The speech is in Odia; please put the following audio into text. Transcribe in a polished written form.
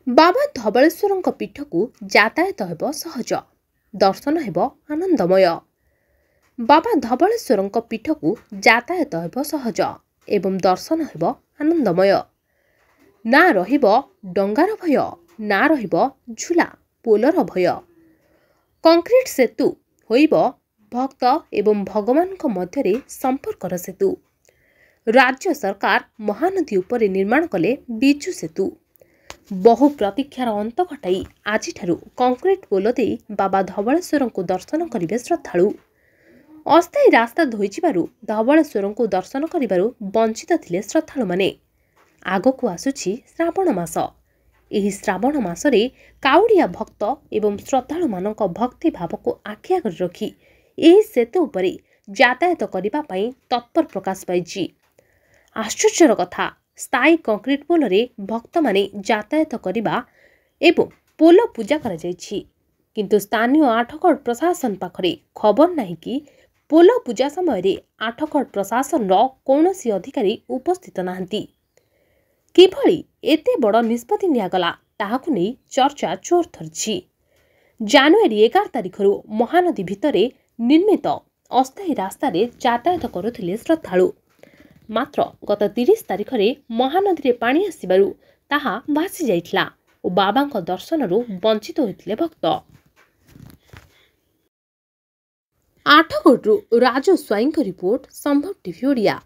बाबा धवळेश्वरଙ୍କ पीठକୁ ଯାତାୟାତ ହେବ ସହଜ, ଦର୍ଶନ ହେବ ଆନନ୍ଦମୟ। ବାବା ଧବଳେଶ୍ୱରଙ୍କ ପୀଠକୁ ଯାତାୟାତ ହେବ ସହଜ ଏବଂ ଦର୍ଶନ ହେବ ଆନନ୍ଦମୟ। ନା ରହିବ ଡଙ୍ଗାର ଭୟ, ନା ରହିବ ଝୁଲା ପୋଲର ଭୟ। କଂକ୍ରିଟ ସେତୁ ହୋଇବ ଭକ୍ତ ଏବଂ ଭଗବାନଙ୍କ ମଧ୍ୟରେ ସମ୍ପର୍କର ସେତୁ। ରାଜ୍ୟ ସରକାର ମହାନଦୀ ଉପରେ ନିର୍ମାଣ କଲେ ବିଜୁ ସେତୁ। ବହୁ ପ୍ରତୀକ୍ଷାର ଅନ୍ତ ଘଟାଇ ଆଜିଠାରୁ କଂକ୍ରିଟ ପୋଲ ଦେଇ ବାବା ଧବଳେଶ୍ୱରଙ୍କୁ ଦର୍ଶନ କରିବେ ଶ୍ରଦ୍ଧାଳୁ। ଅସ୍ଥାୟୀ ରାସ୍ତା ଧୋଇଯିବାରୁ ଧବଳେଶ୍ୱରଙ୍କୁ ଦର୍ଶନ କରିବାରୁ ବଞ୍ଚିତ ଥିଲେ ଶ୍ରଦ୍ଧାଳୁମାନେ। ଆଗକୁ ଆସୁଛି ଶ୍ରାବଣ ମାସ। ଏହି ଶ୍ରାବଣ ମାସରେ କାଉଡ଼ିଆ ଭକ୍ତ ଏବଂ ଶ୍ରଦ୍ଧାଳୁମାନଙ୍କ ଭକ୍ତି ଭାବକୁ ଆଖି ଆଗରେ ରଖି ଏହି ସେତୁ ଉପରେ ଯାତାୟାତ କରିବା ପାଇଁ ତତ୍ପର ପ୍ରକାଶ ପାଇଛି। ଆଶ୍ଚର୍ଯ୍ୟର କଥା, ସ୍ଥାୟୀ କଂକ୍ରିଟ ପୋଲରେ ଭକ୍ତମାନେ ଯାତାୟାତ କରିବା ଏବଂ ପୋଲ ପୂଜା କରାଯାଇଛି, କିନ୍ତୁ ସ୍ଥାନୀୟ ଆଠଗଡ଼ ପ୍ରଶାସନ ପାଖରେ ଖବର ନାହିଁ କି ପୋଲ ପୂଜା ସମୟରେ ଆଠଗଡ଼ ପ୍ରଶାସନର କୌଣସି ଅଧିକାରୀ ଉପସ୍ଥିତ ନାହାନ୍ତି। କିଭଳି ଏତେ ବଡ଼ ନିଷ୍ପତ୍ତି ନିଆଗଲା ତାହାକୁ ନେଇ ଚର୍ଚ୍ଚା ଜୋର ଧରିଛି। ଜାନୁଆରୀ 11 ତାରିଖରୁ ମହାନଦୀ ଭିତରେ ନିର୍ମିତ ଅସ୍ଥାୟୀ ରାସ୍ତାରେ ଯାତାୟାତ କରୁଥିଲେ ଶ୍ରଦ୍ଧାଳୁ। ମାତ୍ର ଗତ 30 ତାରିଖରେ ମହାନଦୀରେ ପାଣି ଆସିବାରୁ ତାହା ଭାସି ଯାଇଥିଲା ଓ ବାବାଙ୍କ ଦର୍ଶନରୁ ବଞ୍ଚିତ ହୋଇଥିଲେ ଭକ୍ତ। ଆଠଗଡ଼ରୁ ରାଜୁ ସ୍ୱାଇଁଙ୍କ ରିପୋର୍ଟ, ସମ୍ଭବ ଟିଭି ଓଡ଼ିଆ।